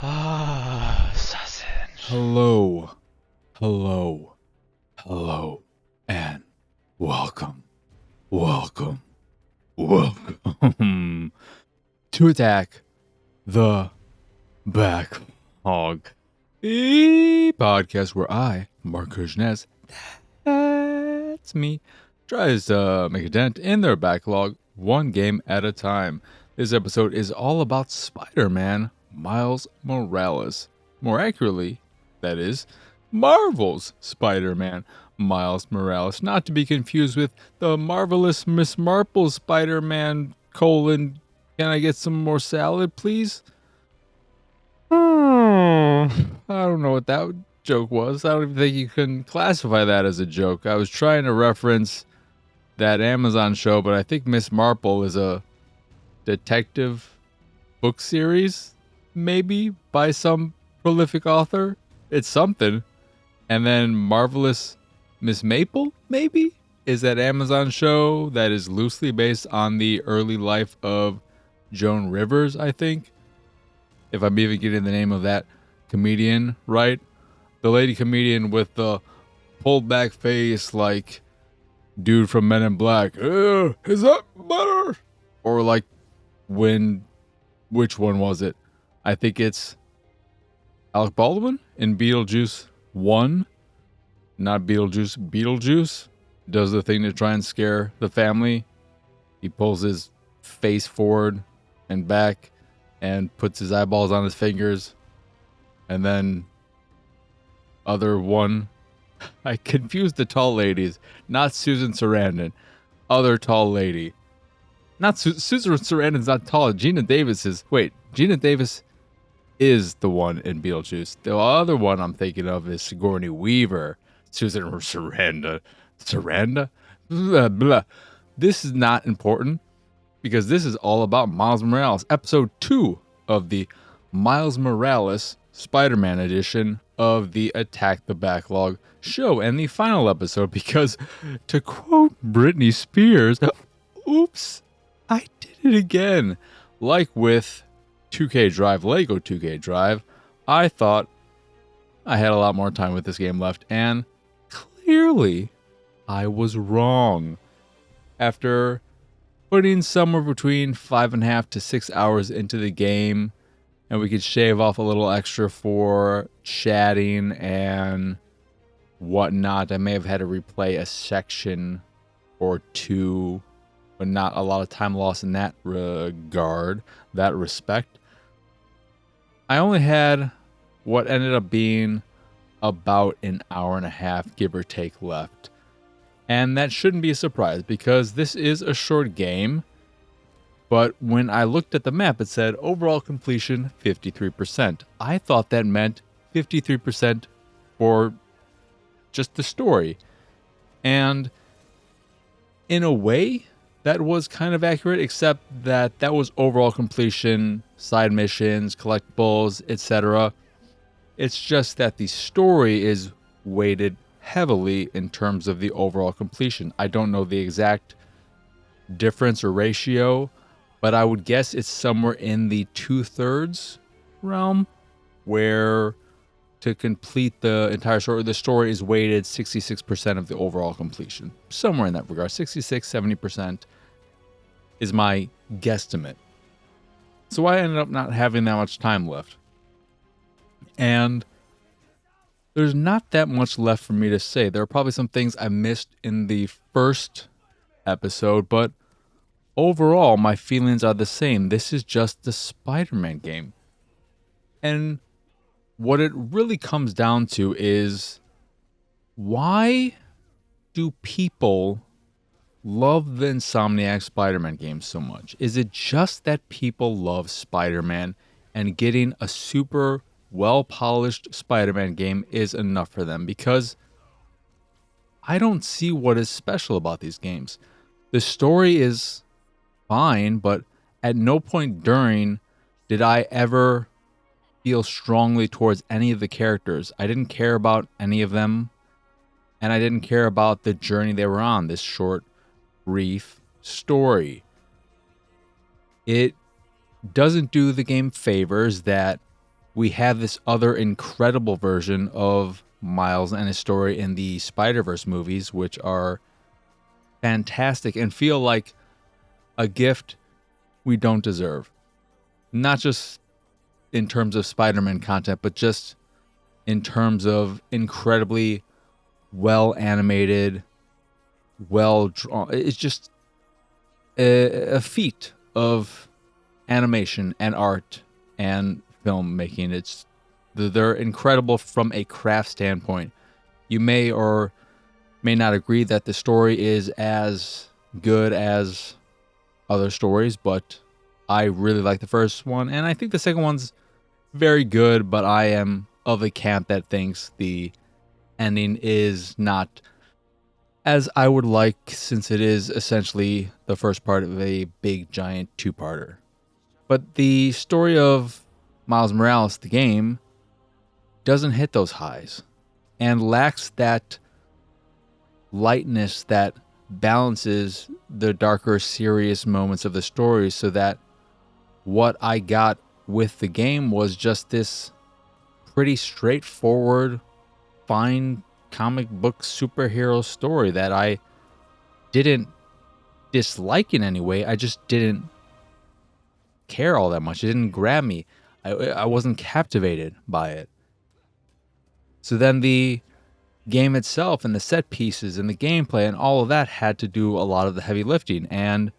Sausage. Hello, hello, hello, and welcome, welcome to Attack the Backlog, the podcast where I, Marcus Ness, that's me, tries to make a dent in their backlog one game at a time. This episode is all about Spider-Man Miles Morales. More accurately, that is, Marvel's Spider-Man Miles Morales. Not to be confused with the marvelous Miss Marple Spider-Man : can I get some more salad, please? I don't know what that joke was. I don't even think you can classify that as a joke. I was trying to reference that Amazon show, but I think Miss Marple is a detective book series, maybe by some prolific author. It's something. And then Marvelous Miss Maple, maybe, is that Amazon show that is loosely based on the early life of Joan Rivers, I think. If I'm even getting the name of that comedian right. The lady comedian with the pulled back face like dude from Men in Black. Is that better? Or like which one was it? I think it's Alec Baldwin in Beetlejuice 1. Not Beetlejuice, Beetlejuice. Does the thing to try and scare the family. He pulls his face forward and back and puts his eyeballs on his fingers. And then other one. I confused the tall ladies. Not Susan Sarandon. Other tall lady. Not Susan Sarandon's not tall. Gina Davis is. Wait, Gina Davis is the one in Beetlejuice. The other one I'm thinking of is Sigourney Weaver. Susan Sarandon. Saranda? Blah, blah. This is not important because this is all about Miles Morales. Episode 2 of the Miles Morales Spider-Man edition of the Attack the Backlog show, and the final episode because, to quote Britney Spears, oops, I did it again. Like with 2K Drive, Lego 2K Drive, I thought I had a lot more time with this game left, and clearly I was wrong. After putting somewhere between 5.5 to 6 hours into the game, and we could shave off a little extra for chatting and whatnot. I may have had to replay a section or two, but not a lot of time lost in that regard, that respect. I only had what ended up being about an hour and a half, give or take, left. And that shouldn't be a surprise because this is a short game. But when I looked at the map, it said overall completion 53%. I thought that meant 53% for just the story. And in a way, that was kind of accurate, except that was overall completion, side missions, collectibles, etc. It's just that the story is weighted heavily in terms of the overall completion. I don't know the exact difference or ratio, but I would guess it's somewhere in the 2/3 realm, where to complete the entire story, the story is weighted 66% of the overall completion. Somewhere in that regard, 66-70% is my guesstimate. So I ended up not having that much time left. And there's not that much left for me to say. There are probably some things I missed in the first episode, but overall, my feelings are the same. This is just the Spider-Man game. And what it really comes down to is, why do people love the Insomniac Spider-Man game so much? Is it just that people love Spider-Man and getting a super well-polished Spider-Man game is enough for them? Because I don't see what is special about these games. The story is fine, but at no point during did I ever feel strongly towards any of the characters. I didn't care about any of them, and I didn't care about the journey they were on, this short, brief story. It doesn't do the game favors that we have this other incredible version of Miles and his story in the Spider-Verse movies, which are fantastic and feel like a gift we don't deserve. Not just in terms of Spider-Man content, but just in terms of incredibly well animated, well drawn. It's just a feat of animation and art and filmmaking. They're incredible from a craft standpoint. You may or may not agree that the story is as good as other stories, but I really like the first one, and I think the second one's very good, but I am of a camp that thinks the ending is not as I would like, since it is essentially the first part of a big, giant two-parter. But the story of Miles Morales, the game, doesn't hit those highs and lacks that lightness that balances the darker, serious moments of the story, so that what I got with the game was just this pretty straightforward, fine comic book superhero story that I didn't dislike in any way. I just didn't care all that much. It didn't grab me. I wasn't captivated by it. So then the game itself and the set pieces and the gameplay and all of that had to do a lot of the heavy lifting, and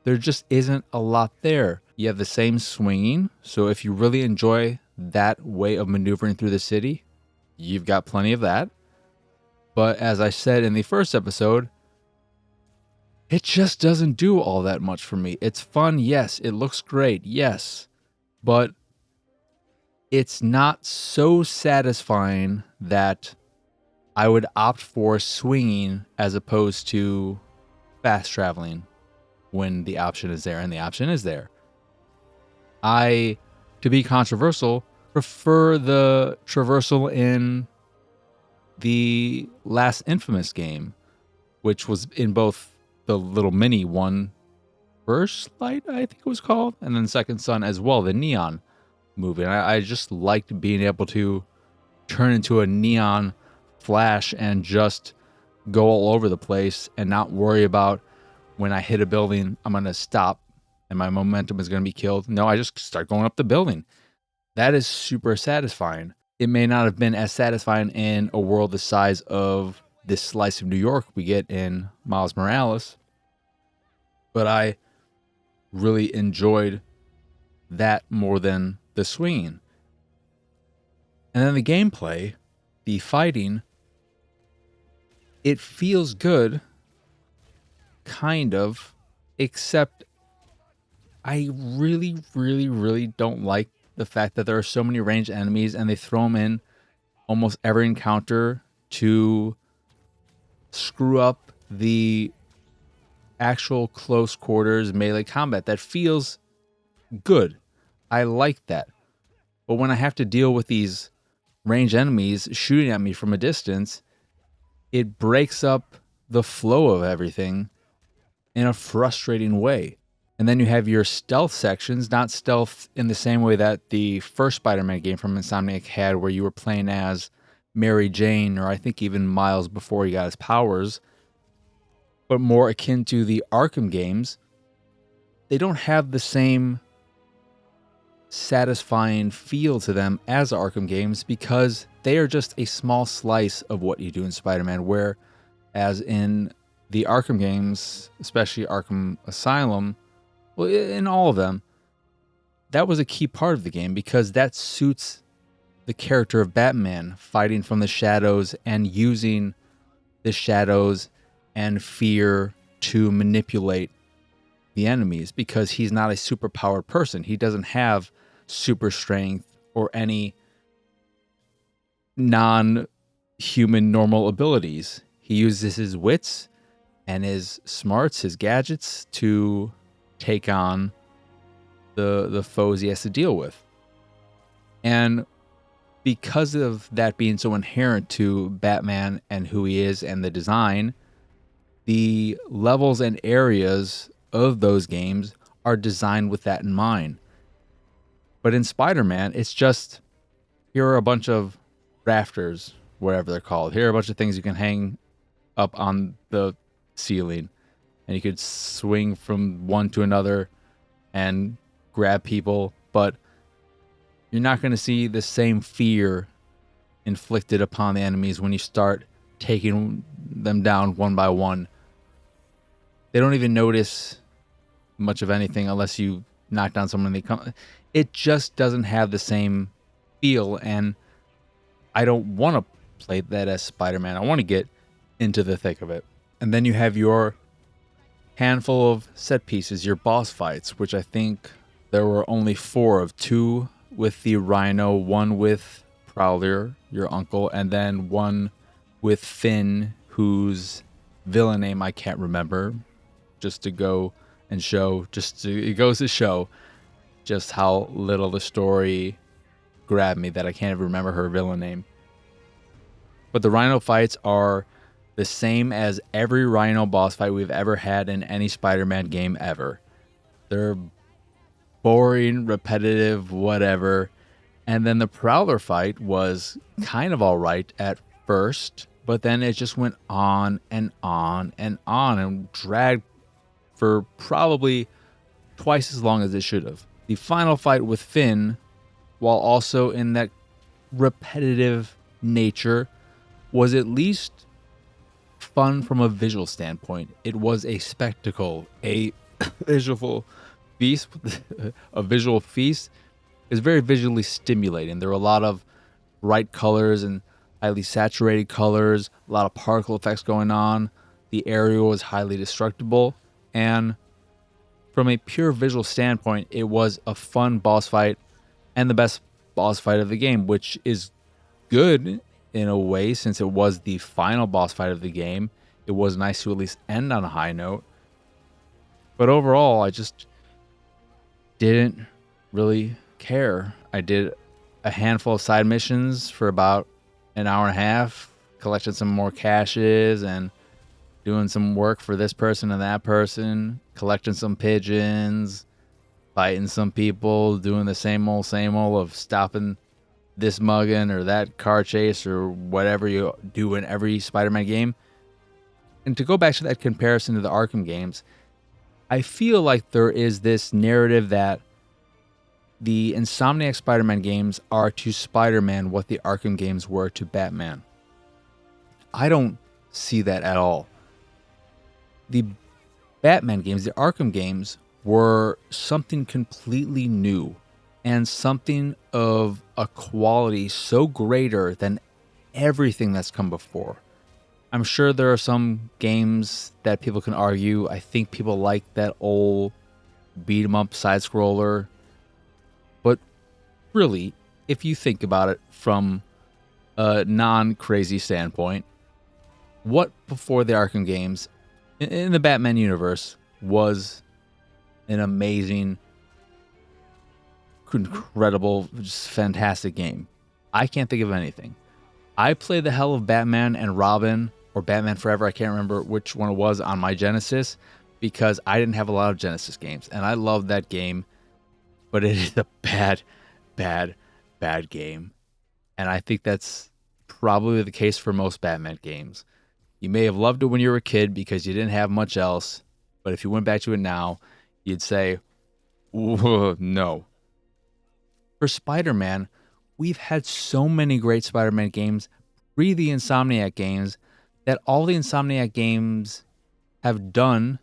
there just isn't a lot there. You have the same swinging, so if you really enjoy that way of maneuvering through the city, you've got plenty of that. But as I said in the first episode, it just doesn't do all that much for me. It's fun, yes. It looks great, yes. But it's not so satisfying that I would opt for swinging as opposed to fast traveling when the option is there, and the option is there. I, to be controversial, prefer the traversal in the last Infamous game, which was in both the little mini one, First Light, I think it was called, and then Second Son as well, the neon movie. And I just liked being able to turn into a neon flash and just go all over the place and not worry about when I hit a building, I'm going to stop and my momentum is going to be killed. No, I just start going up the building. That is super satisfying. It may not have been as satisfying in a world the size of this slice of New York we get in Miles Morales, but I really enjoyed that more than the swinging. And then the gameplay, the fighting, it feels good, kind of, except I really, really, really don't like the fact that there are so many ranged enemies and they throw them in almost every encounter to screw up the actual close quarters melee combat that feels good. I like that. But when I have to deal with these ranged enemies shooting at me from a distance, it breaks up the flow of everything in a frustrating way. And then you have your stealth sections, not stealth in the same way that the first Spider-Man game from Insomniac had, where you were playing as Mary Jane, or I think even Miles before he got his powers, but more akin to the Arkham games. They don't have the same satisfying feel to them as Arkham games because they are just a small slice of what you do in Spider-Man, whereas in the Arkham games, especially Arkham Asylum, well, in all of them, that was a key part of the game because that suits the character of Batman, fighting from the shadows and using the shadows and fear to manipulate the enemies, because he's not a superpowered person. He doesn't have super strength or any non-human normal abilities. He uses his wits and his smarts, his gadgets, to take on the foes he has to deal with. And because of that being so inherent to Batman and who he is and the design, the levels and areas of those games are designed with that in mind. But in Spider-Man, it's just, here are a bunch of rafters, whatever they're called. Here are a bunch of things you can hang up on the ceiling, and you could swing from one to another and grab people, but you're not going to see the same fear inflicted upon the enemies when you start taking them down one by one. They don't even notice much of anything unless you knock down someone. It just doesn't have the same feel, and I don't want to play that as Spider-Man. I want to get into the thick of it. And then you have your handful of set pieces, your boss fights, which I think there were only 4 of, 2 with the Rhino, 1 with Prowler, your uncle, and then 1 with Finn, whose villain name I can't remember, just to go and show, it goes to show just how little the story grabbed me that I can't even remember her villain name. But the Rhino fights are the same as every Rhino boss fight we've ever had in any Spider-Man game ever. They're boring, repetitive, whatever. And then the Prowler fight was kind of all right at first, but then it just went on and on and on and dragged for probably twice as long as it should have. The final fight with Finn, while also in that repetitive nature, was at least fun from a visual standpoint. It was a spectacle, a visual feast. A visual feast is very visually stimulating. There were a lot of bright colors and highly saturated colors, a lot of particle effects going on. The area was highly destructible, and from a pure visual standpoint, it was a fun boss fight and the best boss fight of the game, which is good in a way since it was the final boss fight of the game. It was nice to at least end on a high note. But overall, I just didn't really care. I did a handful of side missions for about an hour and a half, collecting some more caches and doing some work for this person and that person, collecting some pigeons, fighting some people, doing the same old of stopping this mugging or that car chase or whatever you do in every Spider-Man game. And to go back to that comparison to the Arkham games, I feel like there is this narrative that the Insomniac Spider-Man games are to Spider-Man what the Arkham games were to Batman. I don't see that at all. The Batman games, the Arkham games, were something completely new and something of a quality so greater than everything that's come before. I'm sure there are some games that people can argue. I think people like that old beat-em-up side-scroller. But really, if you think about it from a non-crazy standpoint, what before the Arkham games in the Batman universe was an amazing, incredible, just fantastic game? I can't think of anything. I played the hell of Batman and Robin, or Batman Forever, I can't remember which one it was, on my Genesis, because I didn't have a lot of Genesis games, and I loved that game, but it is a bad game. And I think that's probably the case for most Batman games. You may have loved it when you were a kid because you didn't have much else, but if you went back to it now, you'd say, no. For Spider-Man, we've had so many great Spider-Man games pre the Insomniac games that all the Insomniac games have done,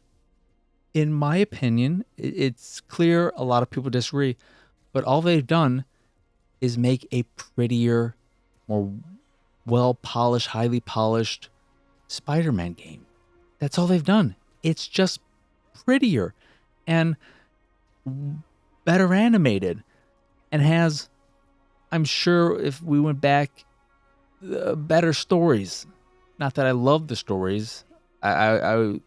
in my opinion, it's clear a lot of people disagree, but all they've done is make a prettier, more well-polished, highly polished Spider-Man game. That's all they've done. It's just prettier and better animated and has, I'm sure if we went back, better stories. Not that I love the stories. I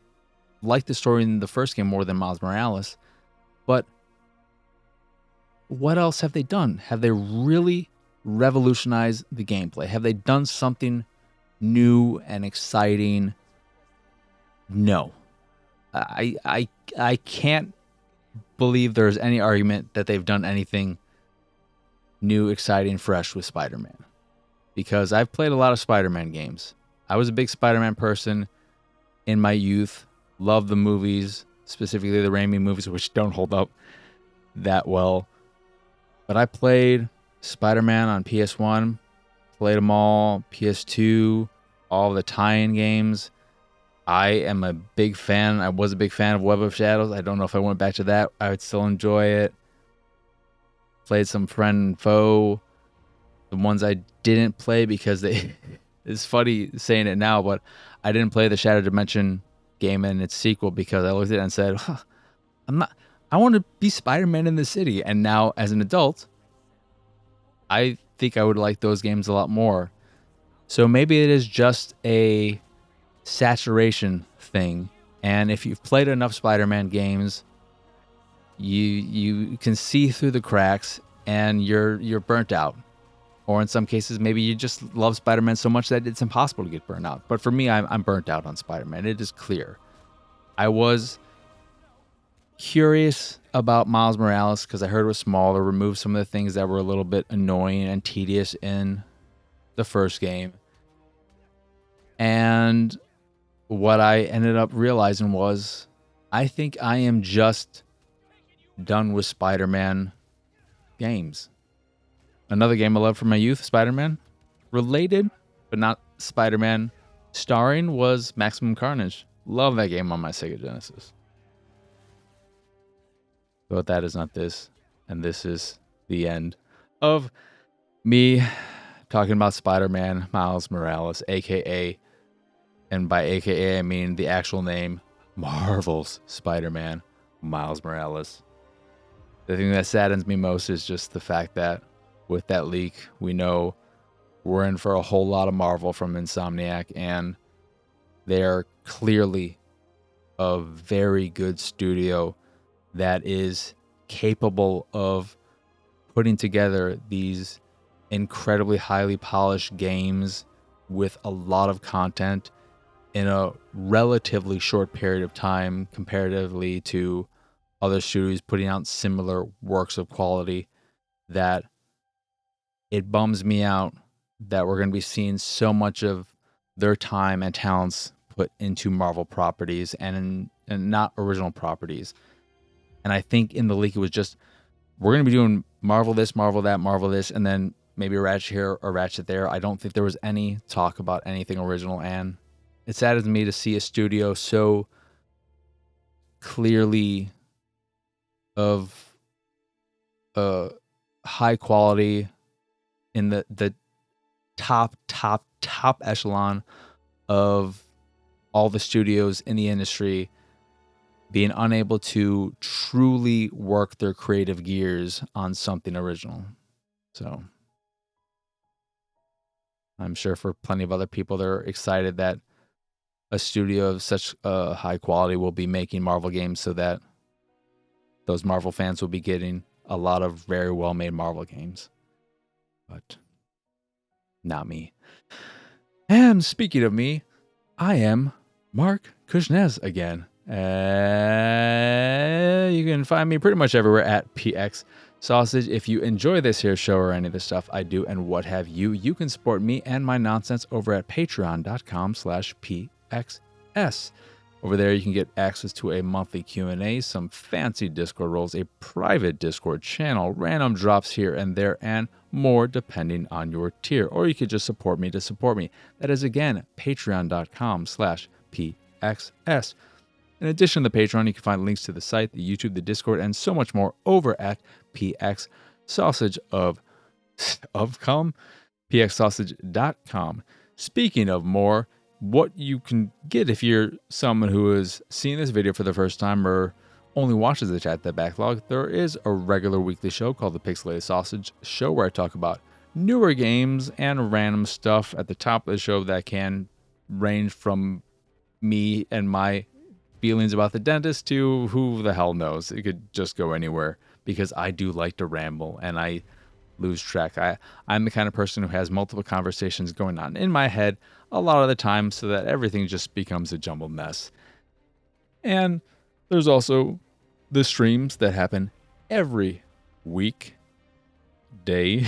like the story in the first game more than Miles Morales. But what else have they done? Have they really revolutionized the gameplay? Have they done something new and exciting? No. I can't believe there's any argument that they've done anything new, exciting, fresh with Spider-Man. Because I've played a lot of Spider-Man games. I was a big Spider-Man person in my youth. Loved the movies, specifically the Raimi movies, which don't hold up that well. But I played Spider-Man on PS1, played them all, PS2, all the tie-in games. I am a big fan. I was a big fan of Web of Shadows. I don't know if I went back to that. I would still enjoy it. Played some Friend and Foe. The ones I didn't play because they... It's funny saying it now, but I didn't play the Shadow Dimension game and its sequel because I looked at it and said, I want to be Spider-Man in the city. And now, as an adult, I think I would like those games a lot more. So maybe it is just a saturation thing. And if you've played enough Spider-Man games, you can see through the cracks and you're burnt out. Or in some cases, maybe you just love Spider-Man so much that it's impossible to get burnt out. But for me, I'm burnt out on Spider-Man. It is clear. I was curious about Miles Morales because I heard it was smaller, removed some of the things that were a little bit annoying and tedious in the first game. And what I ended up realizing was I think I am just done with Spider-Man games. Another game I loved from my youth, Spider-Man, related, but not Spider-Man, starring was Maximum Carnage. Love that game on my Sega Genesis. But that is not this, and this is the end of me talking about Spider-Man Miles Morales, aka, and by aka I mean the actual name, Marvel's Spider-Man Miles Morales. The thing that saddens me most is just the fact that with that leak, we know we're in for a whole lot of Marvel from Insomniac, and they're clearly a very good studio that is capable of putting together these incredibly highly polished games with a lot of content in a relatively short period of time comparatively to other studios putting out similar works of quality, that it bums me out that we're going to be seeing so much of their time and talents put into Marvel properties and not original properties. And I think in the leak it was just, we're going to be doing Marvel this, Marvel that, Marvel this, and then maybe a Ratchet here or Ratchet there. I don't think there was any talk about anything original, and it saddens me to see a studio so clearly of high quality in the top echelon of all the studios in the industry being unable to truly work their creative gears on something original. So I'm sure for plenty of other people, they're excited that a studio of such high quality will be making Marvel games so that those Marvel fans will be getting a lot of very well-made Marvel games. But not me. And speaking of me, I am Mark Kuznets again. You can find me pretty much everywhere at PX Sausage. If you enjoy this here show or any of the stuff I do and what have you, you can support me and my nonsense over at patreon.com/PXS. Over there, you can get access to a monthly Q&A, some fancy Discord roles, a private Discord channel, random drops here and there, and more depending on your tier. Or you could just support me to support me. That is, again, patreon.com/PXS. In addition to the Patreon, you can find links to the site, the YouTube, the Discord, and so much more over at PX Sausage pxsausage.com. Speaking of more, what you can get if you're someone who is seeing this video for the first time or only watches the chat, the backlog, there is a regular weekly show called the Pixelated Sausage Show where I talk about newer games and random stuff at the top of the show that can range from me and my feelings about the dentist to who the hell knows. It could just go anywhere because I do like to ramble and I lose track. I'm the kind of person who has multiple conversations going on in my head a lot of the time so that everything just becomes a jumbled mess. And there's also the streams that happen every week day.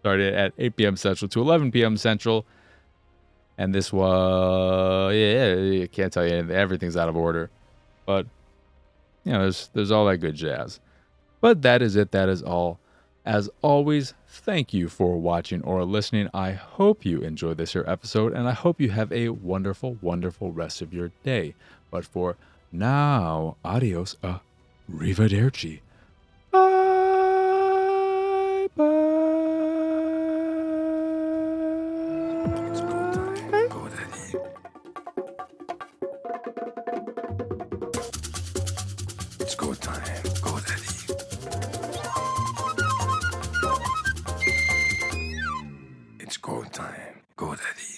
Started at 8 p.m. Central to 11 p.m. Central. And this was, yeah, I can't tell you anything. Everything's out of order. But, there's all that good jazz. But that is it. That is all. As always, thank you for watching or listening. I hope you enjoyed this here episode, and I hope you have a wonderful, wonderful rest of your day. But for now, adios, arrivederci. Bye, bye. It's go time, go daddy. It's go time, go daddy. It's go time, go daddy.